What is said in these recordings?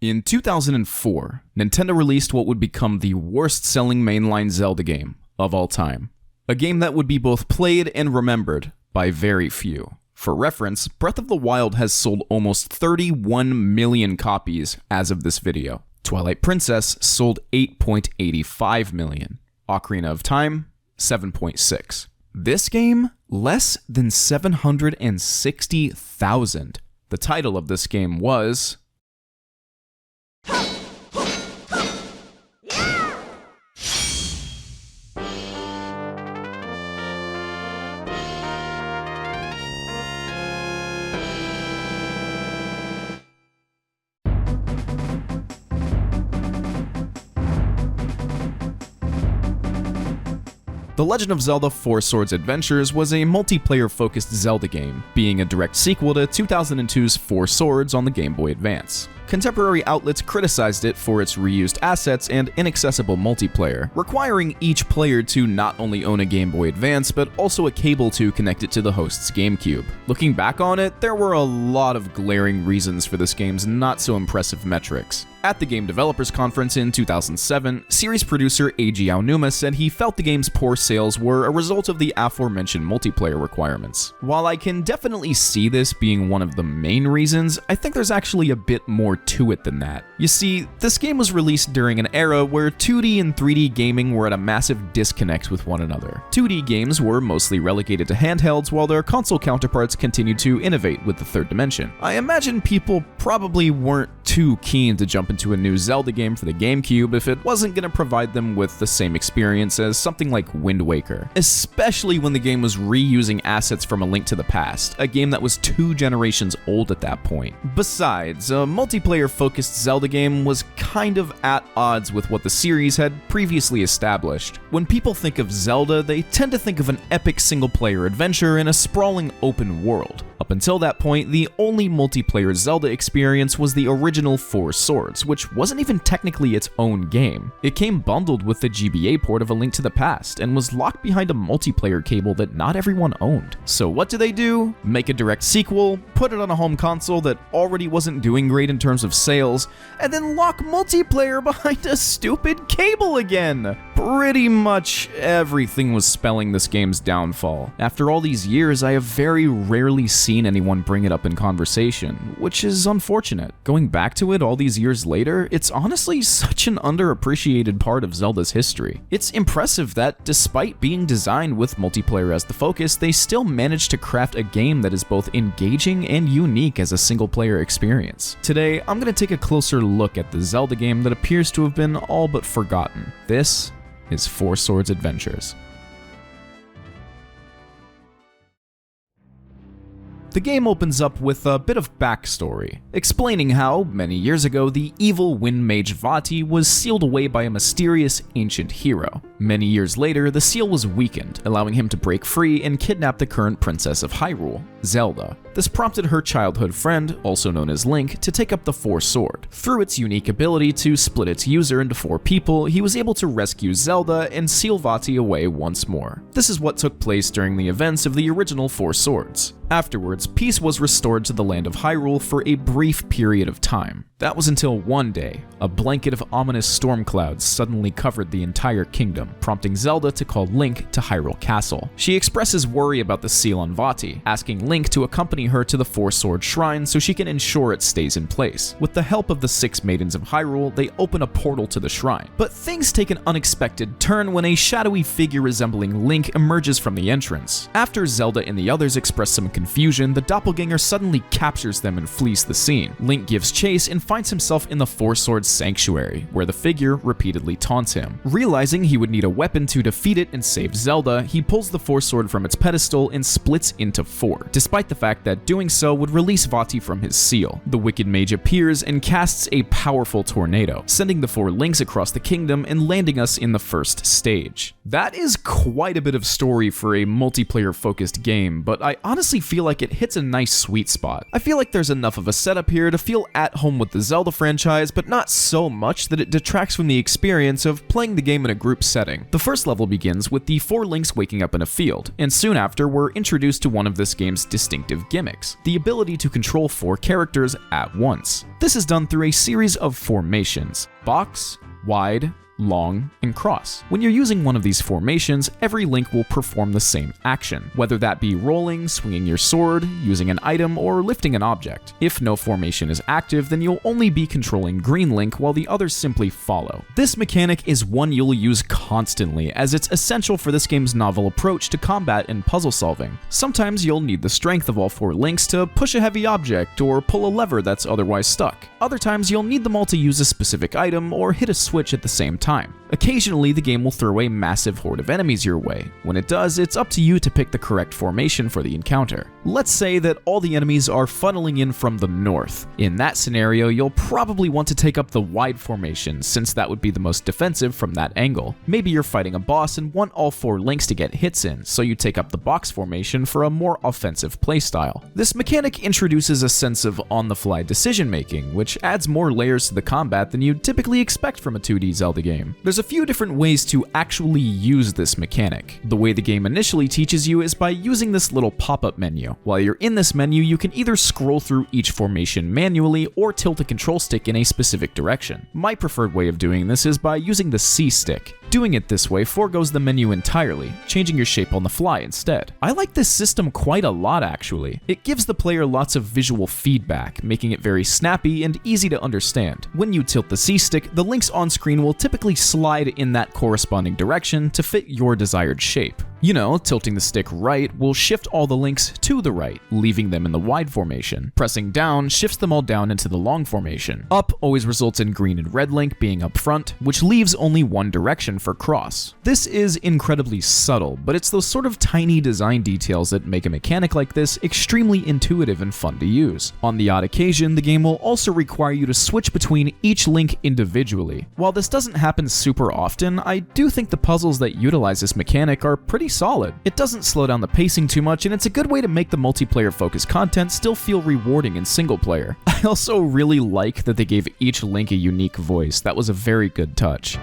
In 2004, Nintendo released what would become the worst-selling mainline Zelda game of all time. A game that would be both played and remembered by very few. For reference, Breath of the Wild has sold almost 31 million copies as of this video. Twilight Princess sold 8.85 million. Ocarina of Time, 7.6. This game, less than 760,000. The title of this game was... The Legend of Zelda 4 Swords Adventures was a multiplayer-focused Zelda game, being a direct sequel to 2002's 4 Swords on the Game Boy Advance. Contemporary outlets criticized it for its reused assets and inaccessible multiplayer, requiring each player to not only own a Game Boy Advance, but also a cable to connect it to the host's GameCube. Looking back on it, there were a lot of glaring reasons for this game's not-so-impressive metrics. At the Game Developers Conference in 2007, series producer Eiji Aonuma said he felt the game's poor sales were a result of the aforementioned multiplayer requirements. While I can definitely see this being one of the main reasons, I think there's actually a bit more to it than that. You see, this game was released during an era where 2D and 3D gaming were at a massive disconnect with one another. 2D games were mostly relegated to handhelds, while their console counterparts continued to innovate with the third dimension. I imagine people probably weren't too keen to jump into a new Zelda game for the GameCube if it wasn't going to provide them with the same experience as something like Wind Waker, especially when the game was reusing assets from A Link to the Past, a game that was 2 generations old at that point. Besides, a multiplayer-focused Zelda game was kind of at odds with what the series had previously established. When people think of Zelda, they tend to think of an epic single-player adventure in a sprawling open world. Up until that point, the only multiplayer Zelda experience was the original 4 Swords, which wasn't even technically its own game. It came bundled with the GBA port of A Link to the Past, and was locked behind a multiplayer cable that not everyone owned. So what do? Make a direct sequel, put it on a home console that already wasn't doing great in terms of sales, and then lock multiplayer behind a stupid cable again! Pretty much everything was spelling this game's downfall. After all these years, I have very rarely seen anyone bring it up in conversation, which is unfortunate. Going back to it all these years later, it's honestly such an underappreciated part of Zelda's history. It's impressive that, despite being designed with multiplayer as the focus, they still managed to craft a game that is both engaging and unique as a single-player experience. Today, I'm going to take a closer look at the Zelda game that appears to have been all but forgotten. This is 4 Swords Adventures. The game opens up with a bit of backstory, explaining how, many years ago, the evil wind mage Vati was sealed away by a mysterious ancient hero. Many years later, the seal was weakened, allowing him to break free and kidnap the current princess of Hyrule, Zelda. This prompted her childhood friend, also known as Link, to take up the 4 Sword. Through its unique ability to split its user into 4 people, he was able to rescue Zelda and seal Vati away once more. This is what took place during the events of the original 4 Swords. Afterwards, peace was restored to the land of Hyrule for a brief period of time. That was until one day, a blanket of ominous storm clouds suddenly covered the entire kingdom, prompting Zelda to call Link to Hyrule Castle. She expresses worry about the seal on Vati, asking Link to accompany her to the 4 Sword Shrine so she can ensure it stays in place. With the help of the 6 Maidens of Hyrule, they open a portal to the shrine. But things take an unexpected turn when a shadowy figure resembling Link emerges from the entrance. After Zelda and the others express some confusion, the doppelganger suddenly captures them and flees the scene. Link gives chase and finds himself in the 4 Swords Sanctuary, where the figure repeatedly taunts him. Realizing he would need a weapon to defeat it and save Zelda, he pulls the 4 Sword from its pedestal and splits into 4, despite the fact that doing so would release Vati from his seal. The wicked mage appears and casts a powerful tornado, sending the 4 links across the kingdom and landing us in the first stage. That is quite a bit of story for a multiplayer-focused game, but I honestly feel like it hits a nice sweet spot. I feel like there's enough of a setup here to feel at home with the Zelda franchise, but not so much that it detracts from the experience of playing the game in a group setting. The first level begins with the 4 links waking up in a field, and soon after we're introduced to one of this game's distinctive gimmicks, the ability to control 4 characters at once. This is done through a series of formations: box, wide, long, and cross. When you're using one of these formations, every Link will perform the same action, whether that be rolling, swinging your sword, using an item, or lifting an object. If no formation is active, then you'll only be controlling green Link while the others simply follow. This mechanic is one you'll use constantly, as it's essential for this game's novel approach to combat and puzzle solving. Sometimes you'll need the strength of all 4 Links to push a heavy object or pull a lever that's otherwise stuck. Other times you'll need them all to use a specific item or hit a switch at the same time. Occasionally, the game will throw a massive horde of enemies your way. When it does, it's up to you to pick the correct formation for the encounter. Let's say that all the enemies are funneling in from the north. In that scenario, you'll probably want to take up the wide formation, since that would be the most defensive from that angle. Maybe you're fighting a boss and want all 4 Links to get hits in, so you take up the box formation for a more offensive playstyle. This mechanic introduces a sense of on-the-fly decision-making, which adds more layers to the combat than you'd typically expect from a 2D Zelda game. There's a few different ways to actually use this mechanic. The way the game initially teaches you is by using this little pop-up menu. While you're in this menu, you can either scroll through each formation manually or tilt a control stick in a specific direction. My preferred way of doing this is by using the C stick. Doing it this way forgoes the menu entirely, changing your shape on the fly instead. I like this system quite a lot actually. It gives the player lots of visual feedback, making it very snappy and easy to understand. When you tilt the C stick, the Links on screen will typically slide in that corresponding direction to fit your desired shape. You know, tilting the stick right will shift all the Links to the right, leaving them in the wide formation. Pressing down shifts them all down into the long formation. Up always results in green and red Link being up front, which leaves only one direction for cross. This is incredibly subtle, but it's those sort of tiny design details that make a mechanic like this extremely intuitive and fun to use. On the odd occasion, the game will also require you to switch between each Link individually. While this doesn't happen super often, I do think the puzzles that utilize this mechanic are pretty solid. It doesn't slow down the pacing too much, and it's a good way to make the multiplayer-focused content still feel rewarding in single player. I also really like that they gave each Link a unique voice. That was a very good touch.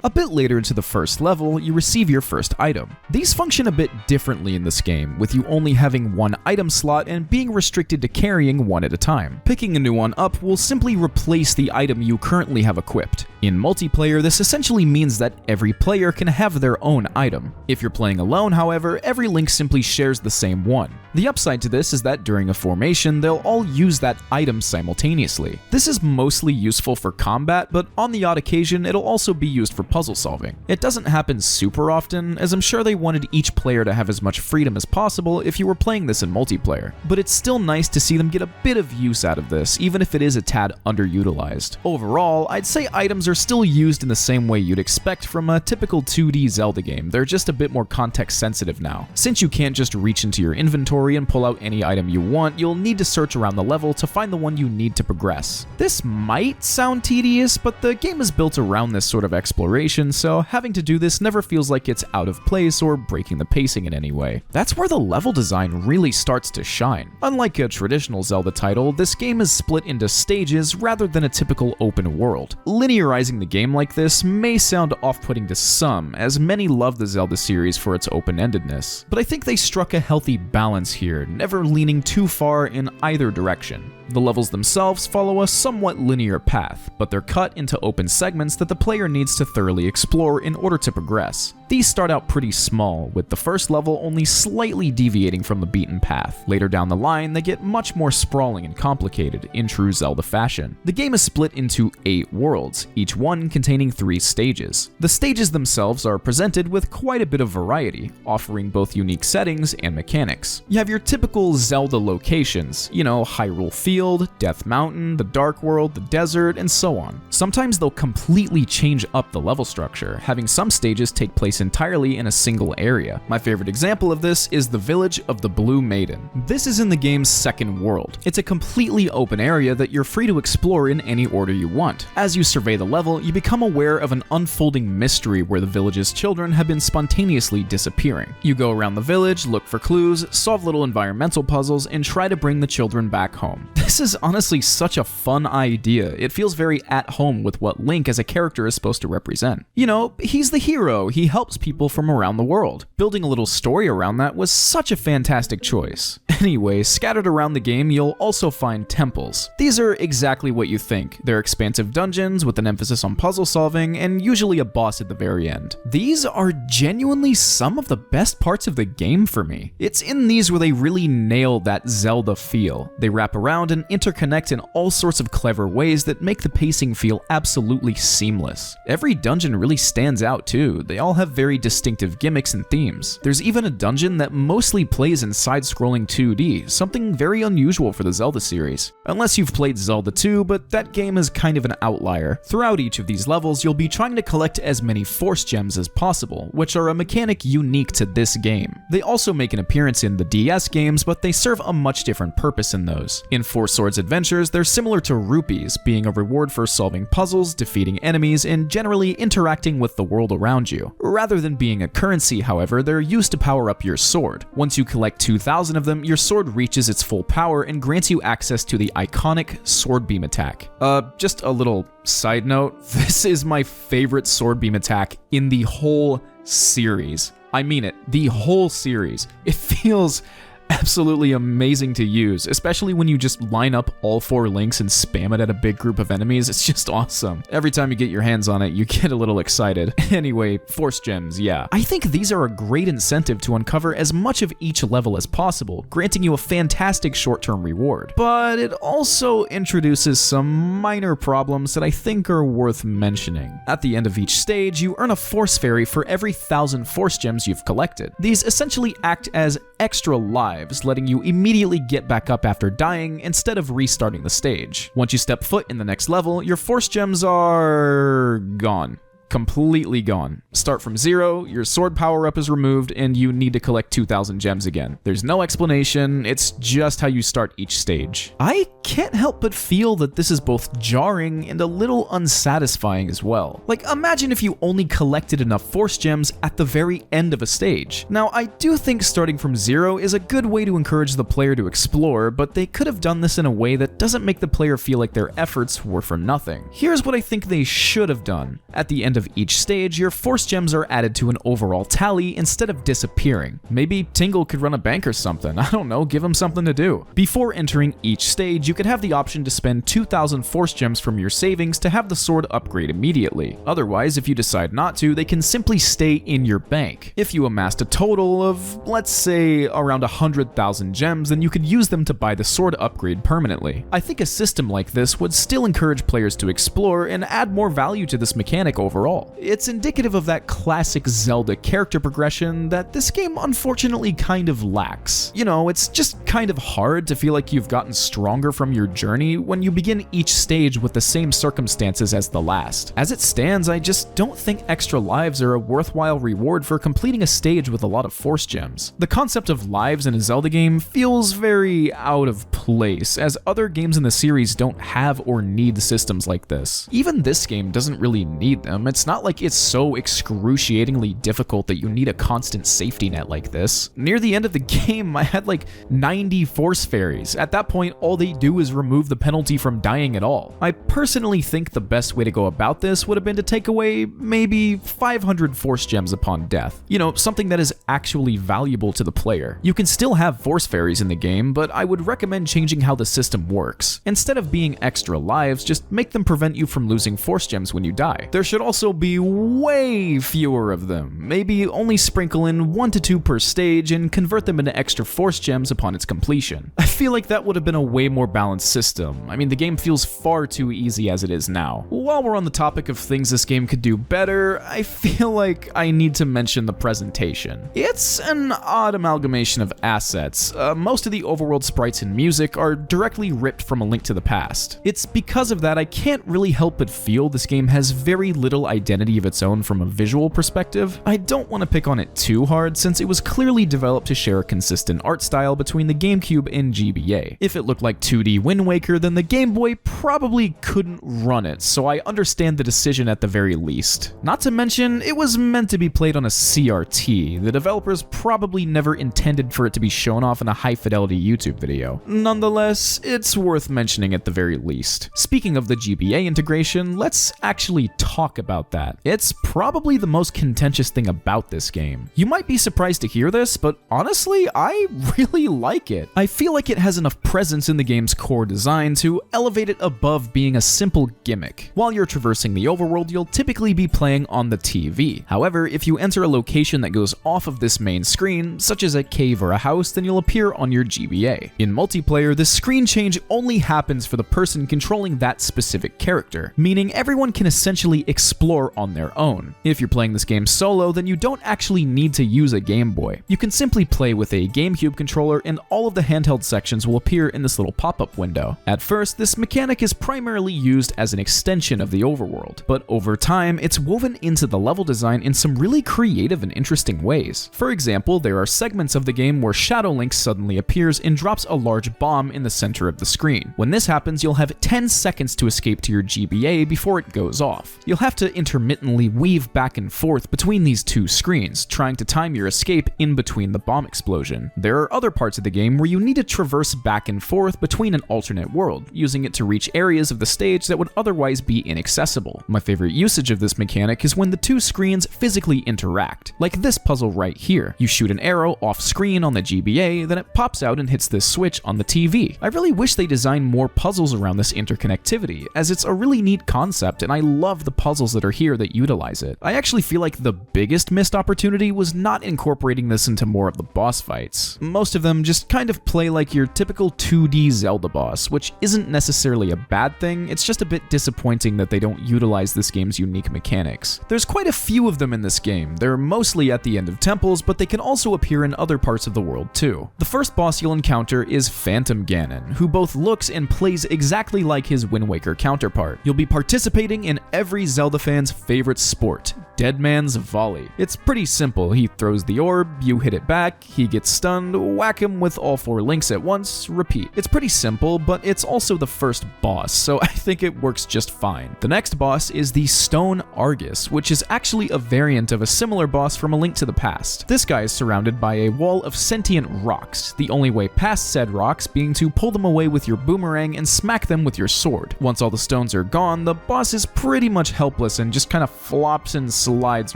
A bit later into the first level, you receive your first item. These function a bit differently in this game, with you only having one item slot and being restricted to carrying one at a time. Picking a new one up will simply replace the item you currently have equipped. In multiplayer, this essentially means that every player can have their own item. If you're playing alone, however, every Link simply shares the same one. The upside to this is that during a formation, they'll all use that item simultaneously. This is mostly useful for combat, but on the odd occasion, it'll also be used for puzzle solving. It doesn't happen super often, as I'm sure they wanted each player to have as much freedom as possible if you were playing this in multiplayer. But it's still nice to see them get a bit of use out of this, even if it is a tad underutilized. Overall, I'd say items are still used in the same way you'd expect from a typical 2D Zelda game. They're just a bit more context sensitive now. Since you can't just reach into your inventory and pull out any item you want, you'll need to search around the level to find the one you need to progress. This might sound tedious, but the game is built around this sort of exploration, so having to do this never feels like it's out of place or breaking the pacing in any way. That's where the level design really starts to shine. Unlike a traditional Zelda title, this game is split into stages rather than a typical open world. Linearizing the game like this may sound off-putting to some, as many love the Zelda series for its open-endedness, but I think they struck a healthy balance here, never leaning too far in either direction. The levels themselves follow a somewhat linear path, but they're cut into open segments that the player needs to thoroughly explore in order to progress. These start out pretty small, with the first level only slightly deviating from the beaten path. Later down the line, they get much more sprawling and complicated, in true Zelda fashion. The game is split into 8 worlds, each one containing 3 stages. The stages themselves are presented with quite a bit of variety, offering both unique settings and mechanics. You have your typical Zelda locations, you know, Hyrule Field, Death Mountain, the Dark World, the desert, and so on. Sometimes they'll completely change up the level structure, having some stages take place entirely in a single area. My favorite example of this is the village of the Blue Maiden. This is in the game's second world. It's a completely open area that you're free to explore in any order you want. As you survey the level, you become aware of an unfolding mystery where the village's children have been spontaneously disappearing. You go around the village, look for clues, solve little environmental puzzles, and try to bring the children back home. This is honestly such a fun idea. It feels very at home with what Link as a character is supposed to represent. 100%. You know, he's the hero, he helps people from around the world. Building a little story around that was such a fantastic choice. Anyway, scattered around the game, you'll also find temples. These are exactly what you think. They're expansive dungeons with an emphasis on puzzle solving and usually a boss at the very end. These are genuinely some of the best parts of the game for me. It's in these where they really nail that Zelda feel. They wrap around and interconnect in all sorts of clever ways that make the pacing feel absolutely seamless. Every dungeon really stands out too. They all have very distinctive gimmicks and themes. There's even a dungeon that mostly plays in side-scrolling 2D, something very unusual for the Zelda series. Unless you've played Zelda 2, but that game is kind of an outlier. Throughout each of these levels, you'll be trying to collect as many Force Gems as possible, which are a mechanic unique to this game. They also make an appearance in the DS games, but they serve a much different purpose in those. In Four Swords Adventures, they're similar to rupees, being a reward for solving puzzles, defeating enemies, and generally interacting with the world around you. Rather than being a currency, however, they're used to power up your sword. Once you collect 2,000 of them, your sword reaches its full power and grants you access to the iconic Sword Beam attack. Just a little side note, this is my favorite Sword Beam attack in the whole series. I mean it, the whole series. It feels absolutely amazing to use, especially when you just line up all 4 links and spam it at a big group of enemies. It's just awesome. Every time you get your hands on it, you get a little excited. Anyway, Force Gems, yeah. I think these are a great incentive to uncover as much of each level as possible, granting you a fantastic short-term reward. But it also introduces some minor problems that I think are worth mentioning. At the end of each stage, you earn a Force Fairy for every 1,000 Force Gems you've collected. These essentially act as extra lives, letting you immediately get back up after dying instead of restarting the stage. Once you step foot in the next level, your Force Gems are gone. Completely gone. Start from 0, your sword power-up is removed, and you need to collect 2,000 gems again. There's no explanation, it's just how you start each stage. I can't help but feel that this is both jarring and a little unsatisfying as well. Like, imagine if you only collected enough Force Gems at the very end of a stage. Now, I do think starting from 0 is a good way to encourage the player to explore, but they could have done this in a way that doesn't make the player feel like their efforts were for nothing. Here's what I think they should have done. At the end of each stage, your Force Gems are added to an overall tally instead of disappearing. Maybe Tingle could run a bank or something, I don't know, give him something to do. Before entering each stage, you could have the option to spend 2,000 Force Gems from your savings to have the sword upgrade immediately. Otherwise, if you decide not to, they can simply stay in your bank. If you amassed a total of, let's say, around 100,000 gems, then you could use them to buy the sword upgrade permanently. I think a system like this would still encourage players to explore and add more value to this mechanic overall. It's indicative of that classic Zelda character progression that this game unfortunately kind of lacks. You know, it's just kind of hard to feel like you've gotten stronger from your journey when you begin each stage with the same circumstances as the last. As it stands, I just don't think extra lives are a worthwhile reward for completing a stage with a lot of Force Gems. The concept of lives in a Zelda game feels very out of place, as other games in the series don't have or need systems like this. Even this game doesn't really need them. It's not like it's so excruciatingly difficult that you need a constant safety net like this. Near the end of the game, I had like 90 Force Fairies. At that point, all they do is remove the penalty from dying at all. I personally think the best way to go about this would have been to take away maybe 500 Force Gems upon death. You know, something that is actually valuable to the player. You can still have Force Fairies in the game, but I would recommend changing how the system works. Instead of being extra lives, just make them prevent you from losing Force Gems when you die. There should also be way fewer of them. Maybe only sprinkle in 1 to 2 per stage and convert them into extra Force Gems upon its completion. I feel like that would have been a way more balanced system. I mean, the game feels far too easy as it is now. While we're on the topic of things this game could do better, I feel like I need to mention the presentation. It's an odd amalgamation of assets. Most of the overworld sprites and music are directly ripped from A Link to the Past. It's because of that I can't really help but feel this game has very little identity of its own from a visual perspective. I don't want to pick on it too hard since it was clearly developed to share a consistent art style between the GameCube and GBA. If it looked like 2D Wind Waker, then the Game Boy probably couldn't run it, so I understand the decision at the very least. Not to mention, it was meant to be played on a CRT. The developers probably never intended for it to be shown off in a high-fidelity YouTube video. Nonetheless, it's worth mentioning at the very least. Speaking of the GBA integration, let's actually talk about that. It's probably the most contentious thing about this game. You might be surprised to hear this, but honestly, I really like it. I feel like it has enough presence in the game's core design to elevate it above being a simple gimmick. While you're traversing the overworld, you'll typically be playing on the TV. However, if you enter a location that goes off of this main screen, such as a cave or a house, then you'll appear on your GBA. In multiplayer, the screen change only happens for the person controlling that specific character, meaning everyone can essentially explore on their own. If you're playing this game solo, then you don't actually need to use a Game Boy. You can simply play with a GameCube controller and all of the handheld sections will appear in this little pop-up window. At first, this mechanic is primarily used as an extension of the overworld, but over time, it's woven into the level design in some really creative and interesting ways. For example, there are segments of the game where Shadow Link suddenly appears and drops a large bomb in the center of the screen. When this happens, you'll have 10 seconds to escape to your GBA before it goes off. You'll have to intermittently weave back and forth between these two screens, trying to time your escape in between the bomb explosion. There are other parts of the game where you need to traverse back and forth between an alternate world, using it to reach areas of the stage that would otherwise be inaccessible. My favorite usage of this mechanic is when the two screens physically interact, like this puzzle right here. You shoot an arrow off screen on the GBA, then it pops out and hits this switch on the TV. I really wish they designed more puzzles around this interconnectivity, as it's a really neat concept and I love the puzzles that are here that utilize it. I actually feel like the biggest missed opportunity was not incorporating this into more of the boss fights. Most of them just kind of play like your typical 2D Zelda boss, which isn't necessarily a bad thing, it's just a bit disappointing that they don't utilize this game's unique mechanics. There's quite a few of them in this game. They're mostly at the end of temples, but they can also appear in other parts of the world too. The first boss you'll encounter is Phantom Ganon, who both looks and plays exactly like his Wind Waker counterpart. You'll be participating in every Zelda fan's favorite sport, Dead Man's Volley. It's pretty simple. He throws the orb, you hit it back, he gets stunned, whack him with all 4 links at once, repeat. It's pretty simple, but it's also the first boss, so I think it works just fine. The next boss is the Stone Argus, which is actually a variant of a similar boss from A Link to the Past. This guy is surrounded by a wall of sentient rocks, the only way past said rocks being to pull them away with your boomerang and smack them with your sword. Once all the stones are gone, the boss is pretty much helpless and just kind of flops and slides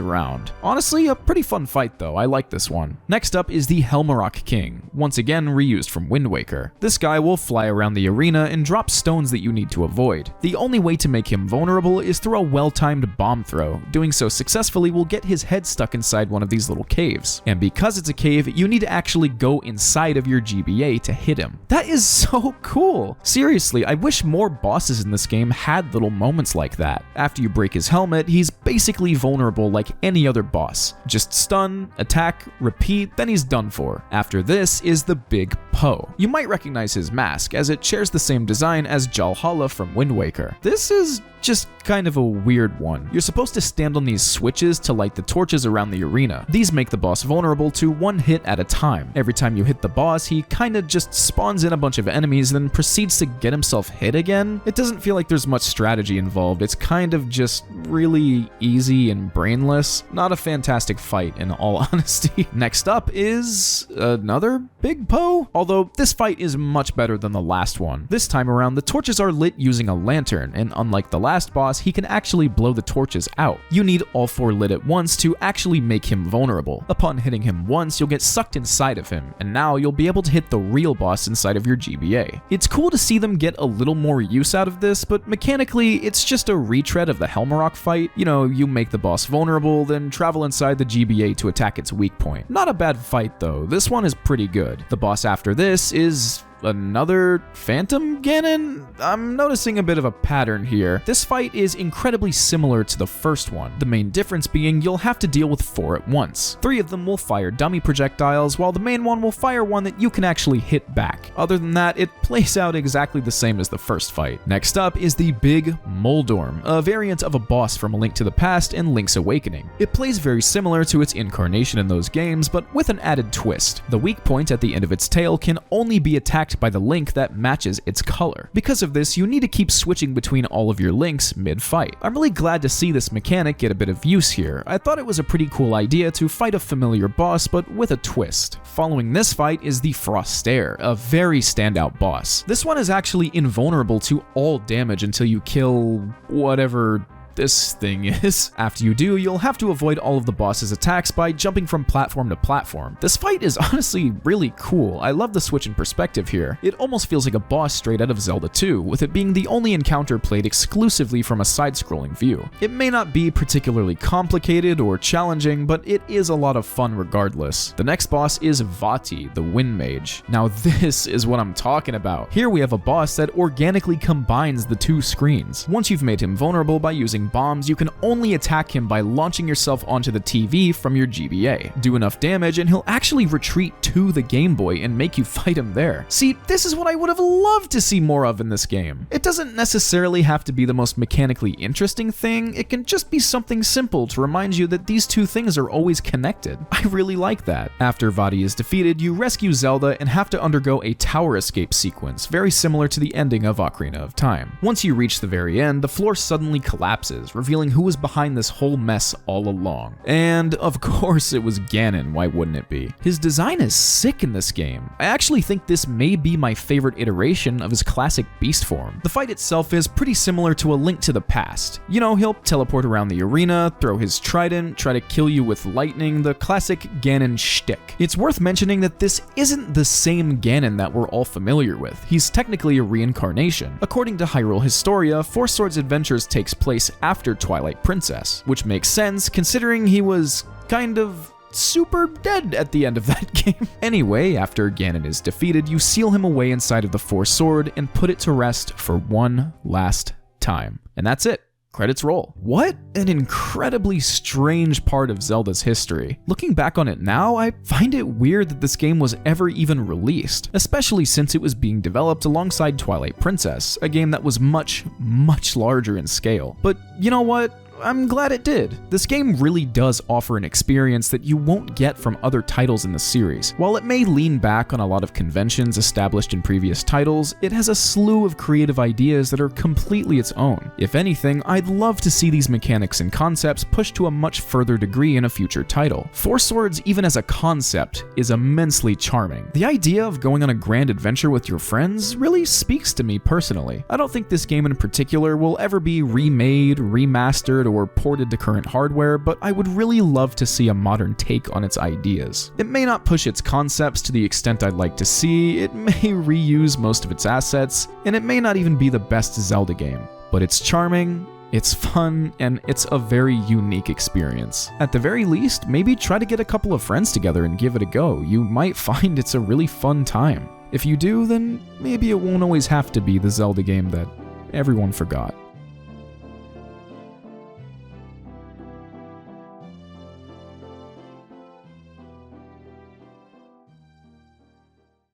around. Honestly, a pretty fun fight though, I like this one. Next up is the Helmarock King, once again reused from Wind Waker. This guy will fly around the arena and drop stones that you need to avoid. The only way to make him vulnerable is through a well-timed bomb throw. Doing so successfully will get his head stuck inside one of these little caves. And because it's a cave, you need to actually go inside of your GBA to hit him. That is so cool! Seriously, I wish more bosses in this game had little moments like that. After you break his helmet, he's basically vulnerable like any other boss. Just stun, attack, repeat, then he's done for. After this is the Big Poe. You might recognize his mask, as it shares the same design as Jalhalla from Wind Waker. This is just kind of a weird one. You're supposed to stand on these switches to light the torches around the arena. These make the boss vulnerable to one hit at a time. Every time you hit the boss, he kinda just spawns in a bunch of enemies, then proceeds to get himself hit again. It doesn't feel like there's much strategy involved. It's kind of just really easy and brainless. Not a fantastic fight, in all honesty. Next up is another Big Poe, although this fight is much better than the last one. This time around, the torches are lit using a lantern, and unlike the last boss, he can actually blow the torches out. You need all 4 lit at once to actually make him vulnerable. Upon hitting him once, you'll get sucked inside of him, and now you'll be able to hit the real boss inside of your GBA. It's cool to see them get a little more use out of this, but mechanically, it's just a retread of the Helmarock fight. You know, you make the boss vulnerable, then travel inside the GBA to attack its weak point. Not a bad fight though, this one is pretty good. The boss after this is another Phantom Ganon? I'm noticing a bit of a pattern here. This fight is incredibly similar to the first one, the main difference being you'll have to deal with 4 at once. 3 of them will fire dummy projectiles, while the main one will fire one that you can actually hit back. Other than that, it plays out exactly the same as the first fight. Next up is the Big Moldorm, a variant of a boss from A Link to the Past and Link's Awakening. It plays very similar to its incarnation in those games, but with an added twist. The weak point at the end of its tail can only be attacked attacked by the link that matches its color. Because of this, you need to keep switching between all of your links mid-fight. I'm really glad to see this mechanic get a bit of use here. I thought it was a pretty cool idea to fight a familiar boss, but with a twist. Following this fight is the Frostair, a very standout boss. This one is actually invulnerable to all damage until you kill whatever this thing is. After you do, you'll have to avoid all of the boss's attacks by jumping from platform to platform. This fight is honestly really cool. I love the switch in perspective here. It almost feels like a boss straight out of Zelda 2, with it being the only encounter played exclusively from a side-scrolling view. It may not be particularly complicated or challenging, but it is a lot of fun regardless. The next boss is Vati, the Wind Mage. Now this is what I'm talking about. Here we have a boss that organically combines the two screens. Once you've made him vulnerable by using bombs, you can only attack him by launching yourself onto the TV from your GBA. Do enough damage and he'll actually retreat to the Game Boy and make you fight him there. See, this is what I would have loved to see more of in this game. It doesn't necessarily have to be the most mechanically interesting thing, it can just be something simple to remind you that these two things are always connected. I really like that. After Vati is defeated, you rescue Zelda and have to undergo a tower escape sequence, very similar to the ending of Ocarina of Time. Once you reach the very end, the floor suddenly collapses, revealing who was behind this whole mess all along. And of course it was Ganon, why wouldn't it be? His design is sick in this game. I actually think this may be my favorite iteration of his classic beast form. The fight itself is pretty similar to A Link to the Past. You know, he'll teleport around the arena, throw his trident, try to kill you with lightning, the classic Ganon shtick. It's worth mentioning that this isn't the same Ganon that we're all familiar with. He's technically a reincarnation. According to Hyrule Historia, Four Swords Adventures takes place after Twilight Princess, which makes sense considering he was kind of super dead at the end of that game. Anyway, after Ganon is defeated, you seal him away inside of the Four Sword and put it to rest for one last time. And that's it. Credits roll. What an incredibly strange part of Zelda's history. Looking back on it now, I find it weird that this game was ever even released, especially since it was being developed alongside Twilight Princess, a game that was much, much larger in scale. But you know what? I'm glad it did. This game really does offer an experience that you won't get from other titles in the series. While it may lean back on a lot of conventions established in previous titles, it has a slew of creative ideas that are completely its own. If anything, I'd love to see these mechanics and concepts pushed to a much further degree in a future title. Four Swords, even as a concept, is immensely charming. The idea of going on a grand adventure with your friends really speaks to me personally. I don't think this game in particular will ever be remade, remastered, or ported to current hardware, but I would really love to see a modern take on its ideas. It may not push its concepts to the extent I'd like to see, it may reuse most of its assets, and it may not even be the best Zelda game, but it's charming, it's fun, and it's a very unique experience. At the very least, maybe try to get a couple of friends together and give it a go. You might find it's a really fun time. If you do, then maybe it won't always have to be the Zelda game that everyone forgot.